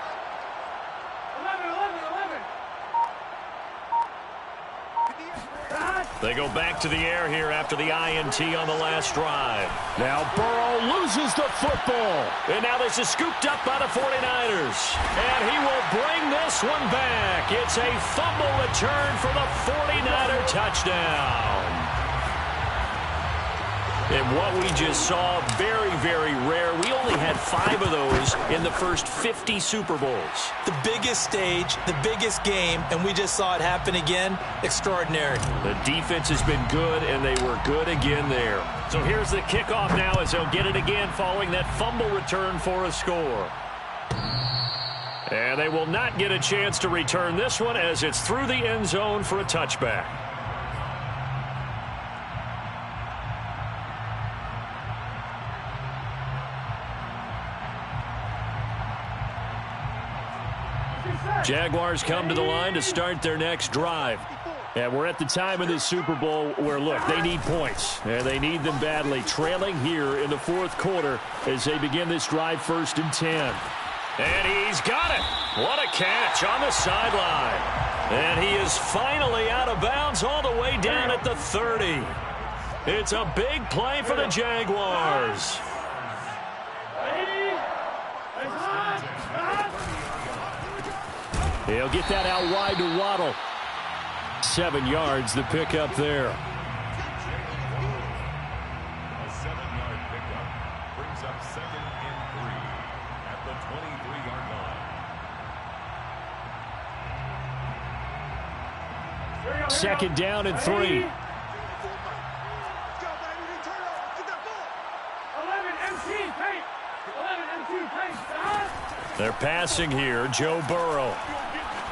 They go back to the air here after the INT on the last drive. Now Burrow loses the football. And now this is scooped up by the 49ers. And he will bring this one back. It's a fumble return for the 49er touchdown. And what we just saw, very, very rare. We only had 5 of those in the first 50 Super Bowls. The biggest stage, the biggest game, and we just saw it happen again. Extraordinary. The defense has been good, and they were good again there. So here's the kickoff now as they'll get it again following that fumble return for a score. And they will not get a chance to return this one as it's through the end zone for a touchback. Jaguars come to the line to start their next drive. And we're at the time of this Super Bowl where, look, they need points. And they need them badly. Trailing here in the 4th quarter as they begin this drive 1st and 10. And he's got it. What a catch on the sideline. And he is finally out of bounds all the way down at the 30. It's a big play for the Jaguars. He'll get that out wide to Waddle. 7 yards, the pickup there. A 7-yard pickup brings up 2nd and 3 at the 23-yard line. 2nd down and 3. They're passing here. Joe Burrow.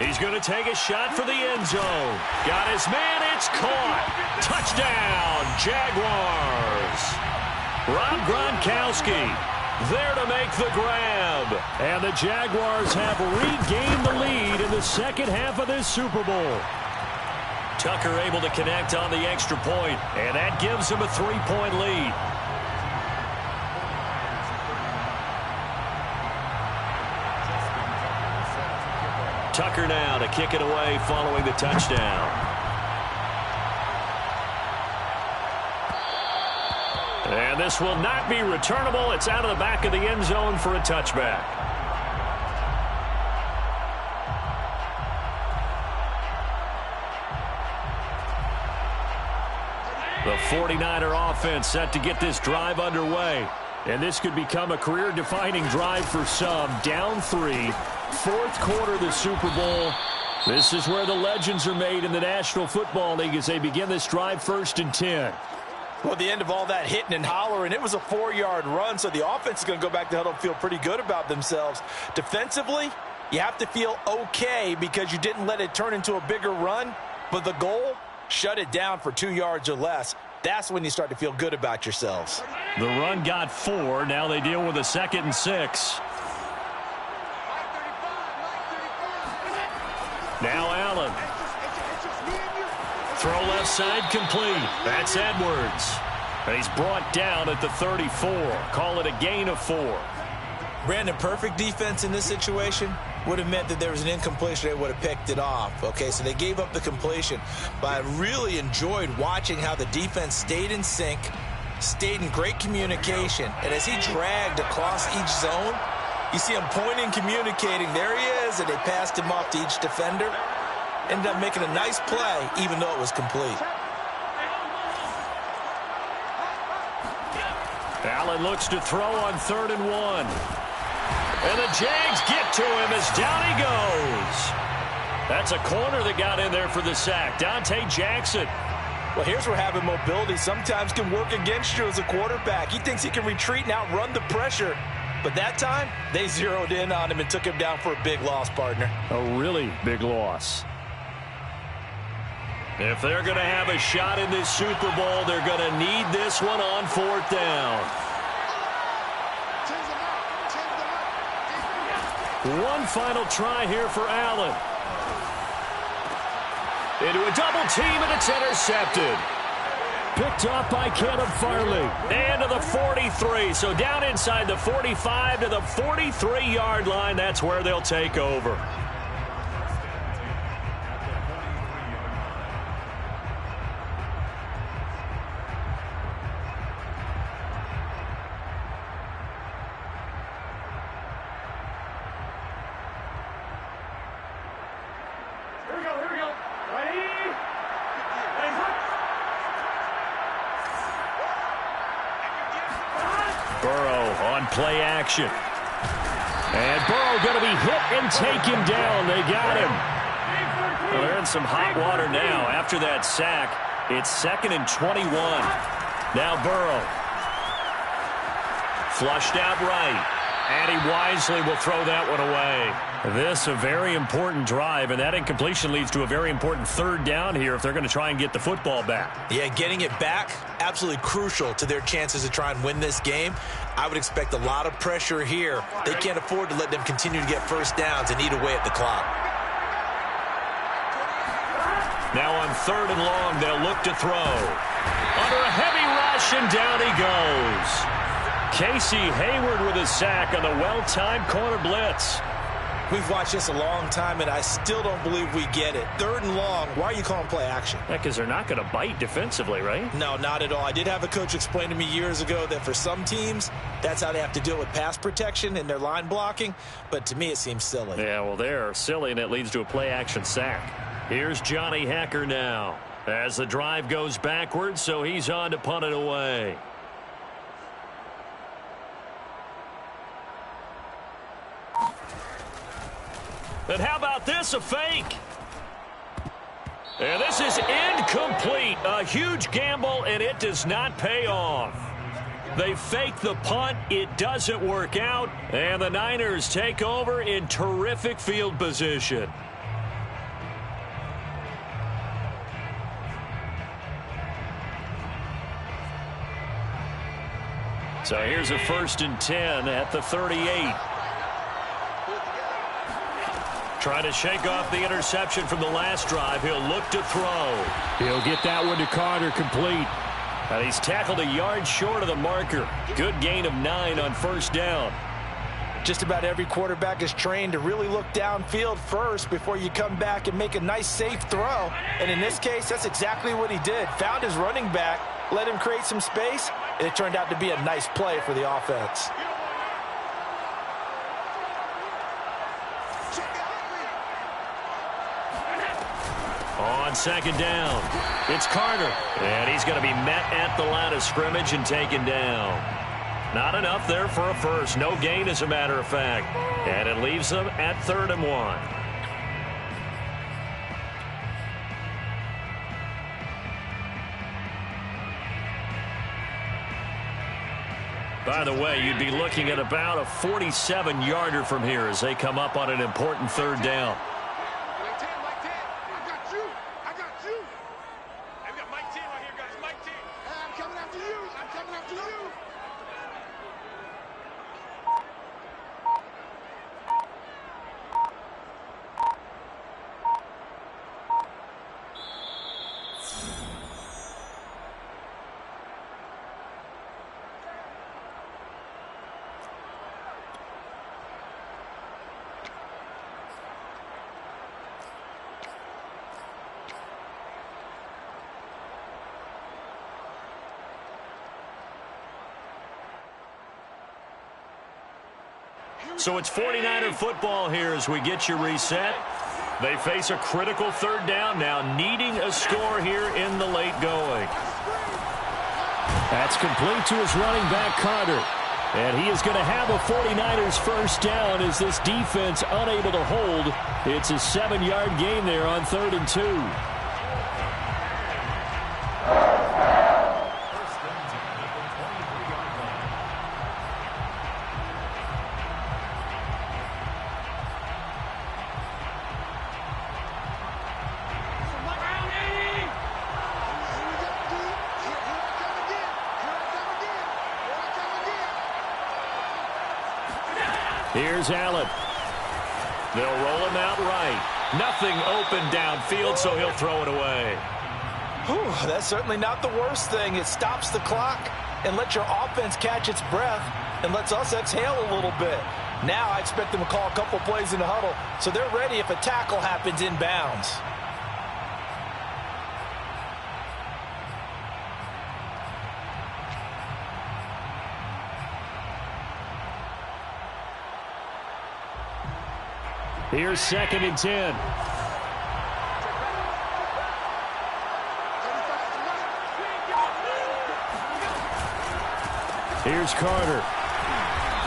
He's going to take a shot for the end zone. Got his man. It's caught. Touchdown, Jaguars. Rob Gronkowski there to make the grab. And the Jaguars have regained the lead in the second half of this Super Bowl. Tucker able to connect on the extra point, and that gives him a 3-point lead. Tucker now to kick it away following the touchdown. And this will not be returnable. It's out of the back of the end zone for a touchback. The 49er offense set to get this drive underway. And this could become a career-defining drive for some. Down 3, fourth quarter of the Super Bowl. This is where the legends are made in the National Football League as they begin this drive 1st and 10. Well, the end of all that hitting and hollering, it was a 4-yard run, so the offense is going to go back to huddle and feel pretty good about themselves. Defensively, you have to feel okay because you didn't let it turn into a bigger run, but the goal, shut it down for 2 yards or less. That's when you start to feel good about yourselves. The run got 4. Now they deal with a 2nd and 6. Now Allen. Throw left side complete. That's Edwards. And he's brought down at the 34. Call it a gain of 4. Brandon, perfect defense in this situation would have meant that there was an incompletion. They would have picked it off. Okay, so they gave up the completion. But I really enjoyed watching how the defense stayed in sync, stayed in great communication. And as he dragged across each zone, you see him pointing, communicating. There he is, and they passed him off to each defender. Ended up making a nice play, even though it was complete. Allen looks to throw on 3rd and 1. And the Jags get to him as down he goes. That's a corner that got in there for the sack. Dante Jackson. Well, here's where having mobility sometimes can work against you as a quarterback. He thinks he can retreat and outrun the pressure. But that time, they zeroed in on him and took him down for a big loss, partner. A really big loss. If they're going to have a shot in this Super Bowl, they're going to need this one on 4th down. One final try here for Allen. Into a double team, and it's intercepted. Picked off by Caleb Farley. And to the 43. So down inside the 45 to the 43-yard line. That's where they'll take over. Play action. And Burrow going to be hit and taken down. They got him. Well, they're in some hot water now. After that sack, it's 2nd and 21. Now Burrow. Flushed out right. And he wisely will throw that one away. This a very important drive, and that incompletion leads to a very important 3rd down here if they're going to try and get the football back. Yeah, getting it back, absolutely crucial to their chances to try and win this game. I would expect a lot of pressure here. They can't afford to let them continue to get first downs and eat away at the clock. Now on 3rd and long, they'll look to throw. Under a heavy rush, and down he goes. Casey Hayward with a sack on the well-timed corner blitz. We've watched this a long time, and I still don't believe we get it. 3rd and long, why are you calling play action? Yeah, because they're not going to bite defensively, right? No, not at all. I did have a coach explain to me years ago that for some teams, that's how they have to deal with pass protection and their line blocking. But to me, it seems silly. Yeah, well, they're silly, and it leads to a play action sack. Here's Johnny Hekker now as the drive goes backwards, so he's on to punt it away. And how about this, a fake? And this is incomplete. A huge gamble, and it does not pay off. They fake the punt. It doesn't work out. And the Niners take over in terrific field position. So here's a 1st and 10 at the 38. Trying to shake off the interception from the last drive. He'll look to throw. He'll get that one to Carter complete. And he's tackled a yard short of the marker. Good gain of 9 on 1st down. Just about every quarterback is trained to really look downfield first before you come back and make a nice, safe throw. And in this case, that's exactly what he did. Found his running back, let him create some space, and it turned out to be a nice play for the offense. On 2nd down, it's Carter. And he's going to be met at the line of scrimmage and taken down. Not enough there for a first. No gain, as a matter of fact. And it leaves them at 3rd and 1. By the way, you'd be looking at about a 47-yarder from here as they come up on an important 3rd down. So it's 49er football here as we get you reset. They face a critical 3rd down now, needing a score here in the late going. That's complete to his running back, Carter. And he is going to have a 49ers first down as this defense unable to hold. It's a 7-yard gain there on 3rd and 2. Here's Allen. They'll roll him out right. Nothing open downfield, so he'll throw it away. Whew, that's certainly not the worst thing. It stops the clock and lets your offense catch its breath and lets us exhale a little bit. Now I expect them to call a couple plays in the huddle so they're ready if a tackle happens inbounds. Here's 2nd and 10. Here's Carter.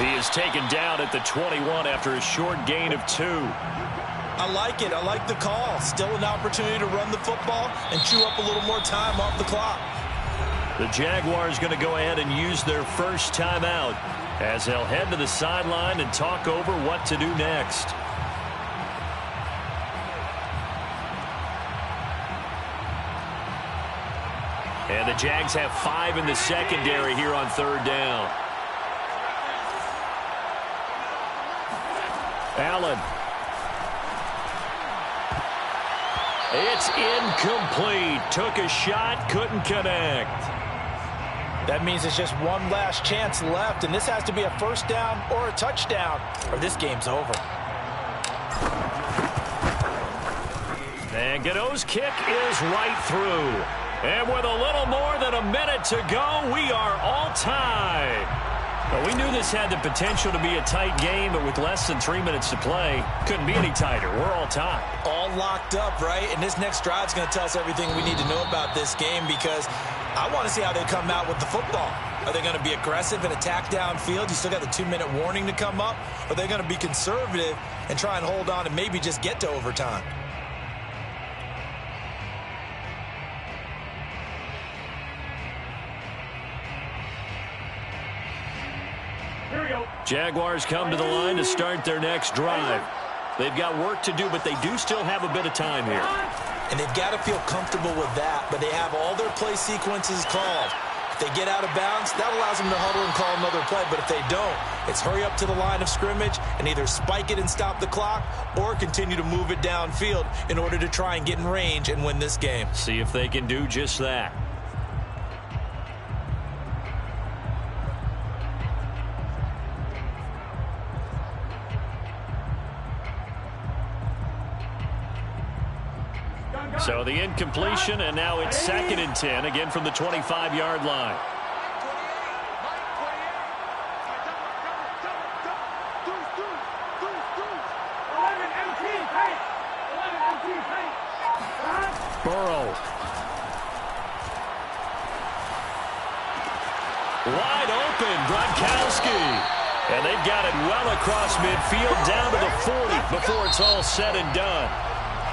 He is taken down at the 21 after a short gain of 2. I like it. I like the call. Still an opportunity to run the football and chew up a little more time off the clock. The Jaguars going to go ahead and use their first timeout as they'll head to the sideline and talk over what to do next. And the Jags have 5 in the secondary here on 3rd down. Allen. It's incomplete. Took a shot, couldn't connect. That means it's just one last chance left, and this has to be a first down or a touchdown, or this game's over. And Godot's kick is right through. And with a little more than a minute to go, we are all tied. Well, we knew this had the potential to be a tight game, but with less than 3 minutes to play, couldn't be any tighter. We're all tied. All locked up, right? And this next drive is going to tell us everything we need to know about this game because I want to see how they come out with the football. Are they going to be aggressive and attack downfield? You still got the 2-minute warning to come up. Or are they going to be conservative and try and hold on and maybe just get to overtime? Jaguars come to the line to start their next drive. They've got work to do, but they do still have a bit of time here. And they've got to feel comfortable with that, but they have all their play sequences called. If they get out of bounds, that allows them to huddle and call another play, but if they don't, it's hurry up to the line of scrimmage and either spike it and stop the clock or continue to move it downfield in order to try and get in range and win this game. See if they can do just that. So the incompletion, and now it's 2nd and 10, again from the 25-yard line. Burrow. Wide open. open. Gronkowski. And they've got it well across midfield down to the 40 before it's all said and done.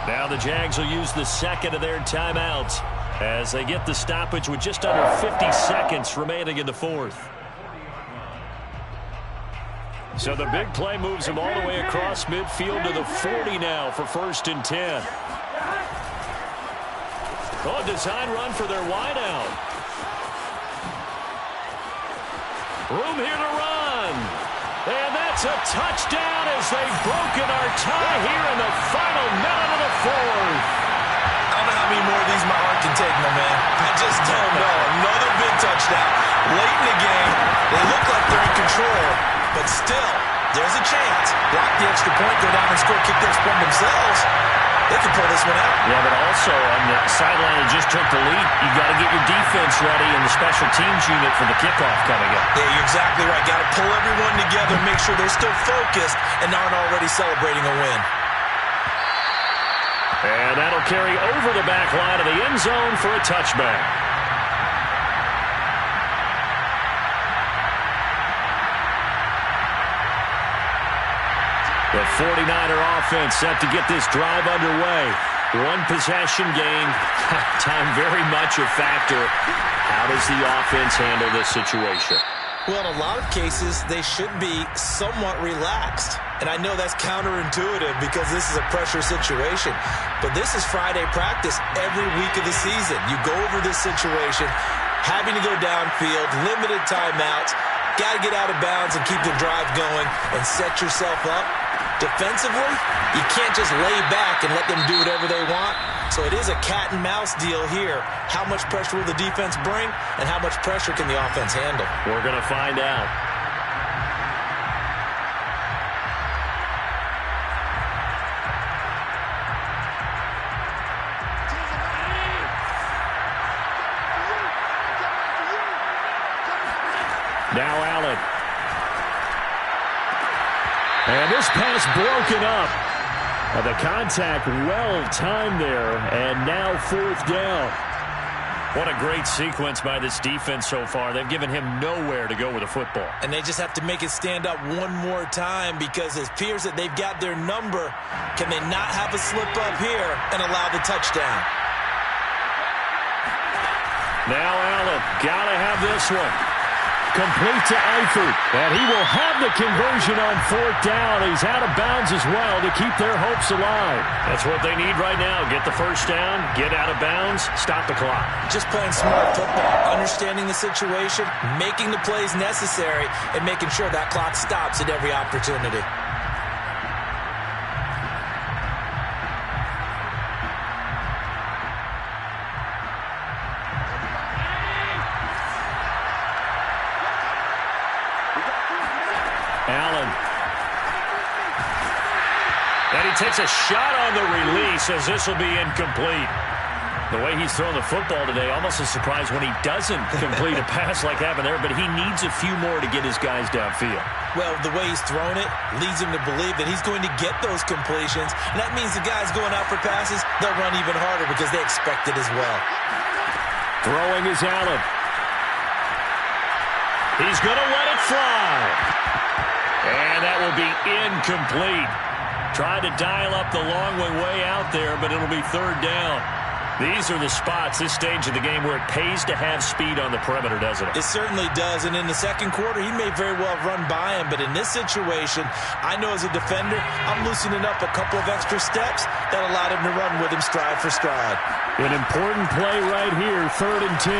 Now the Jags will use the second of their timeouts as they get the stoppage with just under 50 seconds remaining in the fourth. So the big play moves him all the way across midfield to the 40 now for 1st and 10. Oh, design run for their wideout. Room here to run. And that's a touchdown as they've broken our tie here in the final minute of the fourth. I don't know how many more of these my heart can take, my man. I just don't know. Another big touchdown. Late in the game, they look like they're in control, but still, there's a chance. Block the extra point, go down and score, kick the extra point themselves. They can pull this one out. Yeah, but also on the sideline that just took the lead, you got to get your defense ready and the special teams unit for the kickoff coming up. Yeah, you're exactly right. Got to pull everyone together, make sure they're still focused and aren't already celebrating a win. And that'll carry over the back line of the end zone for a touchback. The 49er offense set to get this drive underway. One possession game. Time very much a factor. How does the offense handle this situation? Well, in a lot of cases, they should be somewhat relaxed. And I know that's counterintuitive because this is a pressure situation. But this is Friday practice every week of the season. You go over this situation, having to go downfield, limited timeouts, got to get out of bounds and keep the drive going and set yourself up. Defensively, you can't just lay back and let them do whatever they want. So it is a cat-and-mouse deal here. How much pressure will the defense bring, and how much pressure can the offense handle? We're going to find out. Now Allen. And this pass broken up. The contact well-timed there, and now 4th down. What a great sequence by this defense so far. They've given him nowhere to go with the football. And they just have to make it stand up one more time because it appears that they've got their number. Can they not have a slip up here and allow the touchdown? Now Allen, gotta have this one. Complete to Eifert, and he will have the conversion on 4th down. He's out of bounds as well to keep their hopes alive. That's what they need right now. Get the first down, get out of bounds, stop the clock. Just playing smart football, understanding the situation, making the plays necessary, and making sure that clock stops at every opportunity. Allen. And he takes a shot on the release as this will be incomplete. The way he's thrown the football today, almost a surprise when he doesn't complete a pass like happened there, but he needs a few more to get his guys downfield. Well, the way he's thrown it leads him to believe that he's going to get those completions, and that means the guys going out for passes, they'll run even harder because they expect it as well. Throwing is Allen. He's going to let it fly. And that will be incomplete. Tried to dial up the long way out there, but it'll be 3rd down. These are the spots, this stage of the game, where it pays to have speed on the perimeter, doesn't it? It certainly does, and in the second quarter, he may very well run by him, but in this situation, I know as a defender, I'm loosening up a couple of extra steps that allowed him to run with him stride for stride. An important play right here, 3rd and 10.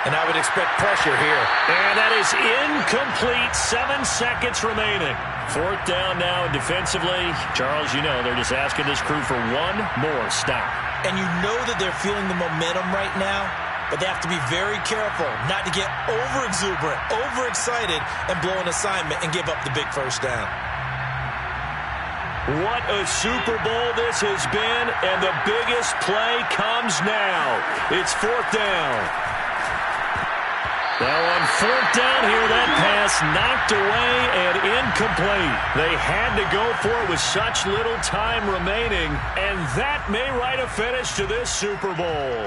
And I would expect pressure here. And that is incomplete, 7 seconds remaining. 4th down now, and defensively, Charles, you know, they're just asking this crew for one more stop. And you know that they're feeling the momentum right now, but they have to be very careful not to get over-exuberant, overexcited, and blow an assignment and give up the big first down. What a Super Bowl this has been, and the biggest play comes now. It's 4th down. Now on 4th down here, that pass knocked away and incomplete. They had to go for it with such little time remaining, and that may write a finish to this Super Bowl.